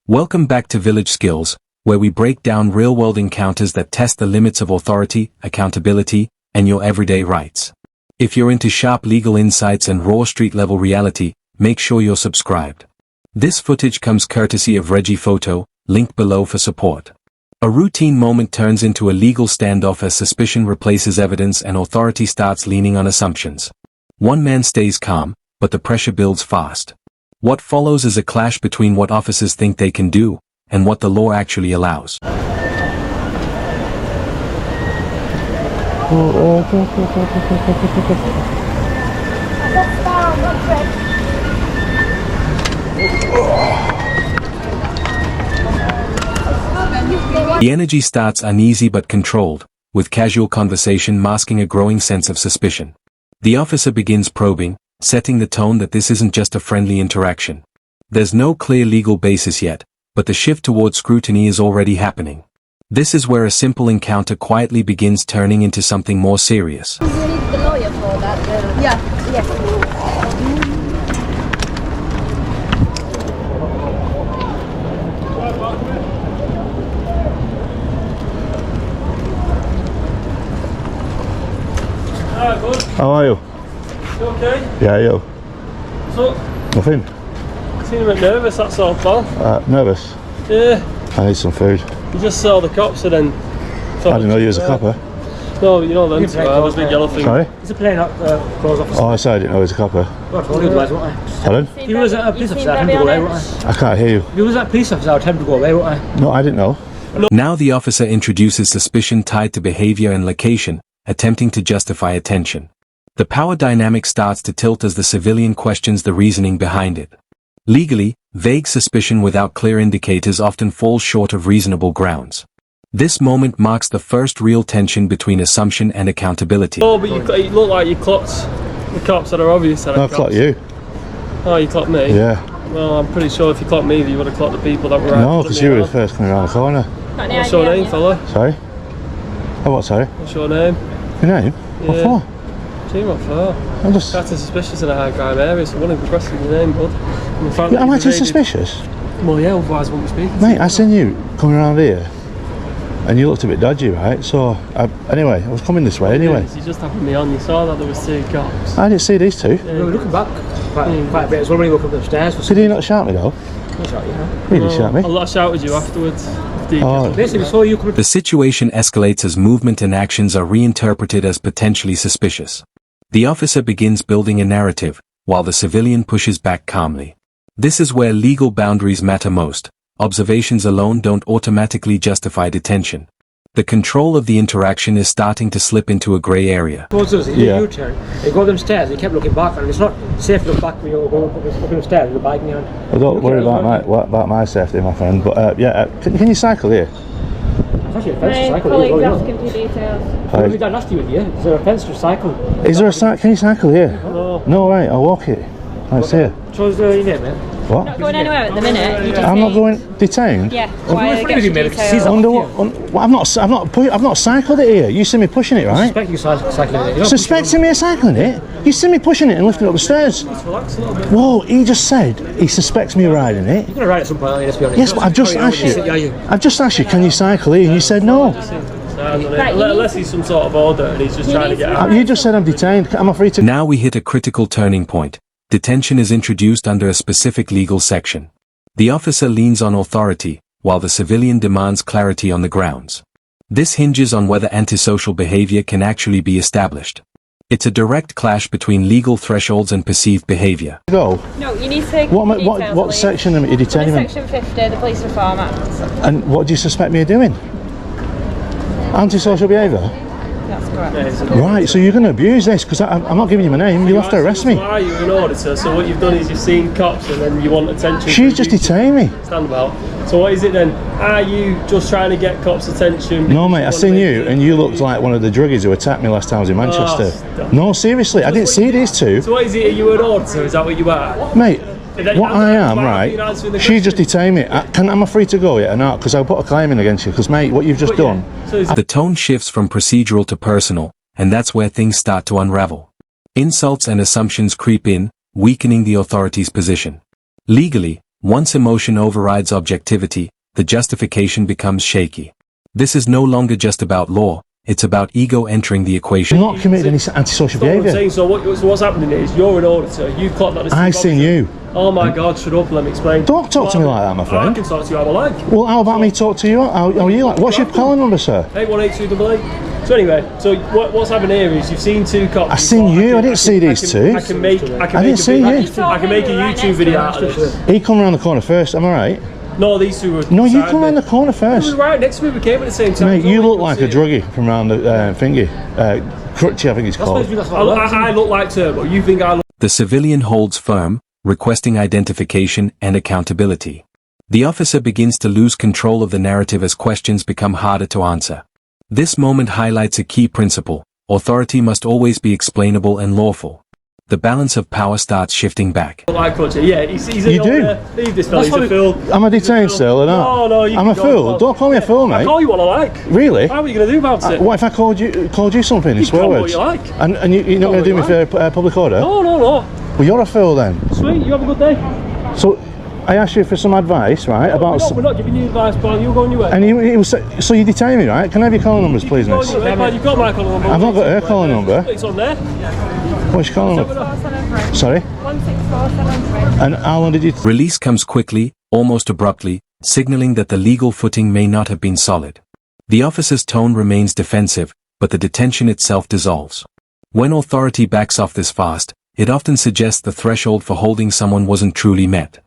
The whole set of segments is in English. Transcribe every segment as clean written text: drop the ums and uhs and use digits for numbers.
Welcome back to Village Skills, where we break down real-world encounters that test the limits of authority, accountability, and your everyday rights. If you're into sharp legal insights and raw street-level reality, make sure you're subscribed. This footage comes courtesy of Reggie Photo, link below for support. A routine moment turns into a legal standoff as suspicion replaces evidence and authority starts leaning on assumptions. One man stays calm, but the pressure builds fast. What follows is a clash between what officers think they can do, and what the law actually allows. The energy starts uneasy but controlled, with casual conversation masking a growing sense of suspicion. The officer begins probing, setting the tone that this isn't just a friendly interaction. There's no clear legal basis yet, but the shift toward scrutiny is already happening. This is where a simple encounter quietly begins turning into something more serious. You need the lawyer for that? Yes. How are you? You okay? Yeah, you? What's up? Nothing. You seem a bit nervous, that's all, pal. Nervous? Yeah. I need some food. You just saw the cops and then... I didn't know you was a copper. No, you know them, the big yellow thing. Sorry? He's a plain clothes officer. Oh, I said I didn't know he was a copper. Well, I told you otherwise, won't I? Pardon? If you was a police officer, I'd tell him to go away, won't I? I can't hear you. If you was a police officer, I'd tell him to go away, won't I? No, I didn't know. Now the officer introduces suspicion tied to behavior and location, attempting to justify attention. The power dynamic starts to tilt as the civilian questions the reasoning behind it. Legally, vague suspicion without clear indicators often falls short of reasonable grounds. This moment marks the first real tension between assumption and accountability. Oh, but you look like you clocked the cops that are obvious. No, I clocked you. Oh, you clocked me? Yeah. Well, I'm pretty sure if you clocked me, you would have clocked the people that were out. No, because you were the first coming around the corner. What's your name, fella? Sorry? Oh, what, sorry? What's your name? Your name? What Yeah. for? Gee, what for? I'm just... Acting suspicious in a high crime area, so I wouldn't be questioning your name, bud. Yeah, I'm acting suspicious? Well, yeah, otherwise I wouldn't be speaking. Mate, I seen you coming around here, and you looked a bit dodgy, right? So, anyway, I was coming this way anyway. You just happened me on, you saw that there was two cops. I didn't see these two. We were looking back quite a bit as well when you look up the stairs. Did he not shout me though? He shot you, huh? He didn't shout me. I shouted you afterwards. Oh. Basically, we saw you coming. The situation escalates as movement and actions are reinterpreted as potentially suspicious. The officer begins building a narrative, while the civilian pushes back calmly. This is where legal boundaries matter most. Observations alone don't automatically justify detention. The control of the interaction is starting to slip into a grey area. Towards us, he did a U-turn. He got them stairs, he kept looking back, and it's not safe to look back when you're going up the stairs with a bike in your hand. Well, don't worry about my safety, my friend. But can you cycle here? It's actually a fence to cycle. Colleagues asking for details. What did I ask you with you? Is there a fence to cycle? Is there a can you cycle here? No. No, right, I'll walk it. Let's see it. What's your name, mate? What? Not going anywhere at the minute. You just I'm not going detained. Yeah. Why I get details. Under what? Well, I've not cycled it here. You see me pushing it, right? Suspect you cycling it. Suspecting me of cycling it? You see me pushing it and lifting it up the stairs. Relax a little bit. Whoa, he just said he suspects me of riding it. You're going to ride at some point, let's be honest. Yes, but I've just asked you. I've just asked you, can you cycle here? And you said no. Unless he's some sort of order and he's just trying to get out. You just said I'm detained. Am I free to... Now we hit a critical turning point. Detention is introduced under a specific legal section. The officer leans on authority, while the civilian demands clarity on the grounds. This hinges on whether antisocial behavior can actually be established. It's a direct clash between legal thresholds and perceived behavior. Go. No, you need to. What section am I detaining? Section 50, the Police Reform Act. And what do you suspect me of doing? Antisocial behaviour? That's correct. Right, so you're going to abuse this because I'm not giving you my name. You'll have to arrest me. Why are you an auditor? So what you've done is you've seen cops and then you want attention. She's just detained me. Stand about. So what is it then? Are you just trying to get cops' attention? No, mate, I seen you and you looked like one of the druggies who attacked me last time I was in Manchester. No, seriously, I didn't see these two. So what is it? Are you an auditor? Is that what you are? Mate, what I am, right, she just detained me. Am I free to go yet or not? Because I'll put a claim in against you. Because, mate, what you've just done... The tone shifts from procedural to personal, and that's where things start to unravel. Insults and assumptions creep in, weakening the authorities' position. Legally, Once emotion overrides objectivity, the justification becomes shaky. This is no longer just about law, it's about ego entering the equation. You're not committed any antisocial behaviour. So what's happening is, you're an auditor, you've clocked that. I've seen you. Oh my God, shut up, let me explain. Don't talk to me like that, my friend. I can talk to you how I like. Well, how about me talk to you? How are you like? What's your calling number, sir? 818288. So anyway, so what's happening here is you've seen two cops. I've seen you, I didn't see these two. I can make a YouTube video out of this. He come around the corner first, am I right? No, these two were. No, you come around the corner first. We were right next to me, we came at the same time. Mate, you look like a druggie from around the thingy. Crutchy, I think it's called. I look like Turbo, you think I look. The civilian holds firm, requesting identification and accountability. The officer begins to lose control of the narrative as questions become harder to answer. This moment highlights a key principle: authority must always be explainable and lawful. The balance of power starts shifting back. Like Crutchy, yeah, he's you do? Leave this fella, he's a fool. Am I detained still or not? No, you I'm a fool. Don't call me a fool, mate. I call you what I like. Really? What are you going to do about it? What if I called you something in swear words? What you like. And you're not going to do me for public order? No. Well, you're a fool then. Sweet, you have a good day. So, I asked you for some advice, right? We're not giving you advice, pal. You're going your way. And he was so you detain me, right? Can I have your calling numbers, please, miss? You've got my calling number. I've not got her calling number. It's on there. What's your calling number? Sorry? 16473. And how long did you... Release comes quickly, almost abruptly, signaling that the legal footing may not have been solid. The officer's tone remains defensive, but the detention itself dissolves. When authority backs off this fast, it often suggests the threshold for holding someone wasn't truly met.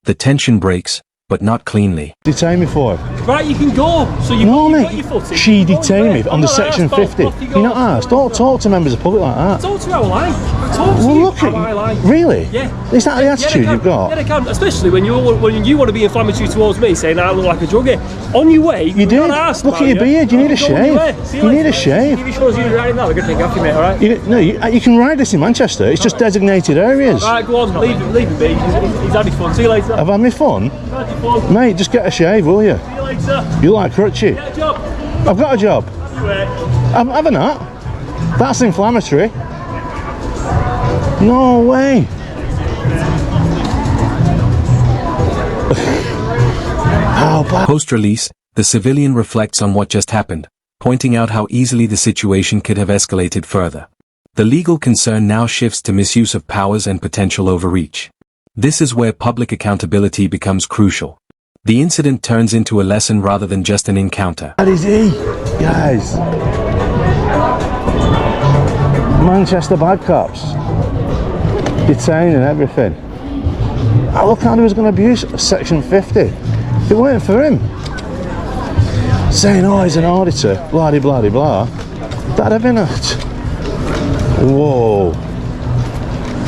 The tension breaks, but not cleanly. Detain me for? Right, you can go. So you no, got mate. Your footing. She detained me on the section 50. You're not asked. Don't talk to members of the public like that. Talk to you how I like. Talk to well, you look how at I like. Really? Yeah. Is that the attitude you've got? Yeah, they can. Especially when you want to be inflammatory towards me, saying I look like a druggie. On your way, you did. Look at your beard. You need a shave. You need a shave. If you show us you're riding that, we're going to take off you, mate. All right? You can ride this in Manchester. It's just designated areas. All right, go on. Leave him be. He's had his fun. See you later. Have I had my fun? Had your fun. Mate, just get a shave, will you? See you later. You like Crutchy? Get a job. I've got a job. I'm having that. That's inflammatory. No way. Post-release, the civilian reflects on what just happened, pointing out how easily the situation could have escalated further. The legal concern now shifts to misuse of powers and potential overreach. This is where public accountability becomes crucial. The incident turns into a lesson rather than just an encounter. That is he, guys. Manchester bad cops. Detained and everything. I look how he was going to abuse section 50. If it weren't for him saying, oh, he's an auditor, blah de blah de blah, that'd have been a... Whoa.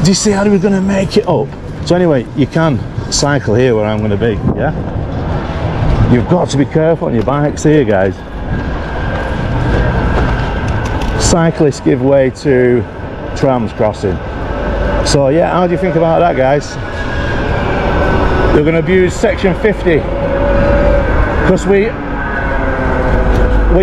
Do you see how he was going to make it up? So anyway, you can cycle here where I'm going to be, yeah? You've got to be careful on your bikes here, guys. Cyclists give way to trams crossing. So yeah, how do you think about that, guys? They're going to abuse section 50 because we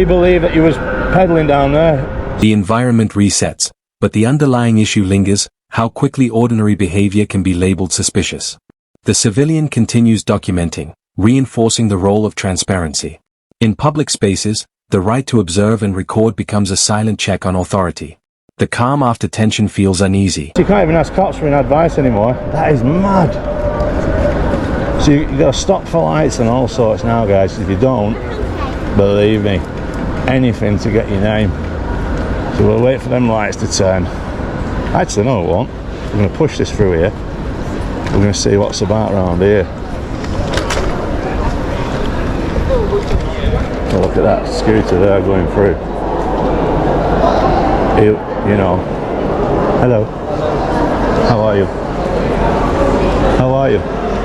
believe that he was pedaling down there. The environment resets, but the underlying issue lingers: how quickly ordinary behavior can be labeled suspicious. The civilian continues documenting, reinforcing the role of transparency. In public spaces, the right to observe and record becomes a silent check on authority. The calm after tension feels uneasy. You can't even ask cops for advice anymore. That is mad. So you've got to stop for lights and all sorts now, guys. If you don't, believe me, anything to get your name. So we'll wait for them lights to turn. Actually, no, it won't. We're going to push this through here. We're going to see what's about around here. Oh, look at that scooter there going through. You know. Hello. How are you? How are you?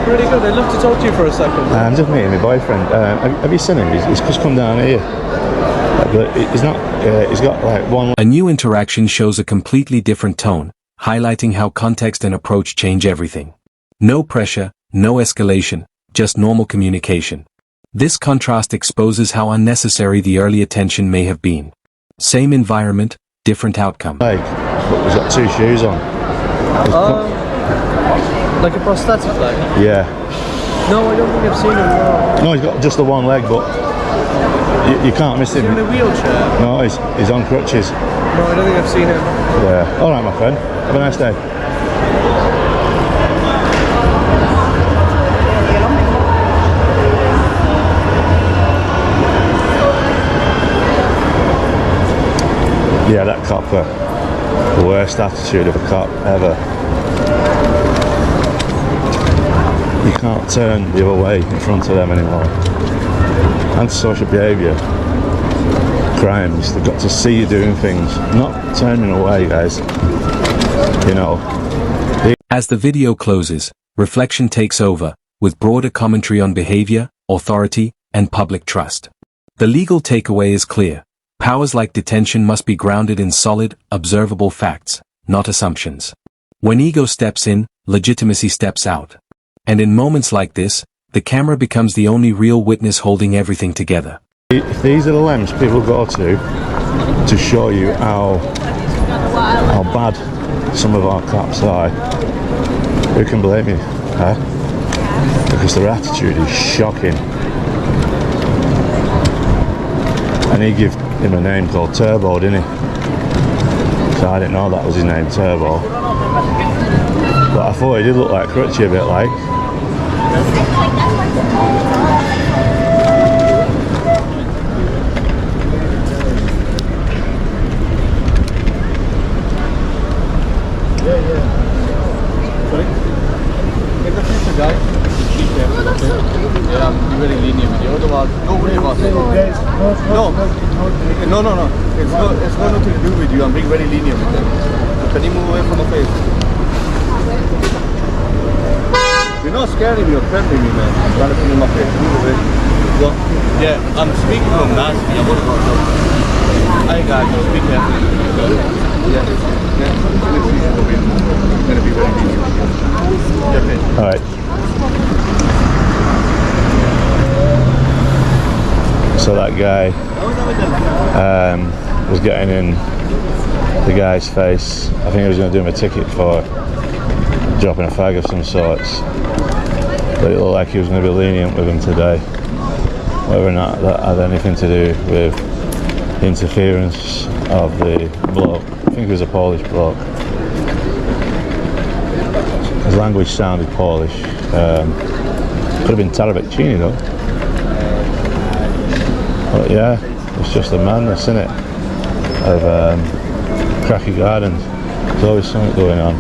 Really good. I'd love to talk to you for a second. I'm just meeting my boyfriend. Have you seen him? He's just come down here. But he's not. He's got like one. A new interaction shows a completely different tone, highlighting how context and approach change everything. No pressure, no escalation, just normal communication. This contrast exposes how unnecessary the earlier tension may have been. Same environment, different outcome. But he's got two shoes on. Like a prosthetic leg? Yeah. No, I don't think I've seen him, no. No, he's got just the one leg, but you can't miss Is he in a him. wheelchair? No, he's on crutches. No, I don't think I've seen him. Yeah. All right, my friend. Have a nice day. Yeah, that copper. The worst attitude of a cop ever. You can't turn the other way in front of them anymore. Antisocial behaviour, crimes, they've got to see you doing things, not turning away, guys. You know. As the video closes, reflection takes over, with broader commentary on behavior, authority, and public trust. The legal takeaway is clear. Powers like detention must be grounded in solid, observable facts, not assumptions. When ego steps in, legitimacy steps out. And in moments like this, the camera becomes the only real witness holding everything together. If these are the lengths people go to show you how bad some of our cops are, who can blame you? Huh? Because their attitude is shocking. And he gave him a name called Turbo, didn't he? So I didn't know that was his name, Turbo. But I thought he did look like Crutchy a bit like. Sorry? In the future, guys. Yeah, I'm very lenient with you. Otherwise, don't worry about it. No. It's got nothing to do with you. I'm being very lenient with them. So can you move away from the face? You're not scaring me or threatening me, man. I'm trying to put in my face. Move away. So, yeah, I'm speaking from nasty. I'm what about them? Hi guys, I'm speaking carefully. Yeah. I'm going to be very lenient with you. Yeah, okay. Alright. So that guy was getting in the guy's face. I think he was going to do him a ticket for dropping a fag of some sorts. But it looked like he was going to be lenient with him today. Whether or not that had anything to do with interference of the bloke. I think he was a Polish bloke. His language sounded Polish. Could have been Tarabecchini though. But yeah, it's just the madness, isn't it, of Cracky Gardens. There's always something going on.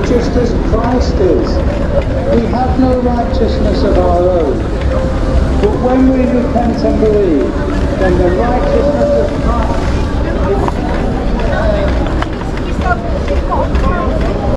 Just as Christ is. We have no righteousness of our own. But when we repent and believe, then the righteousness of Christ is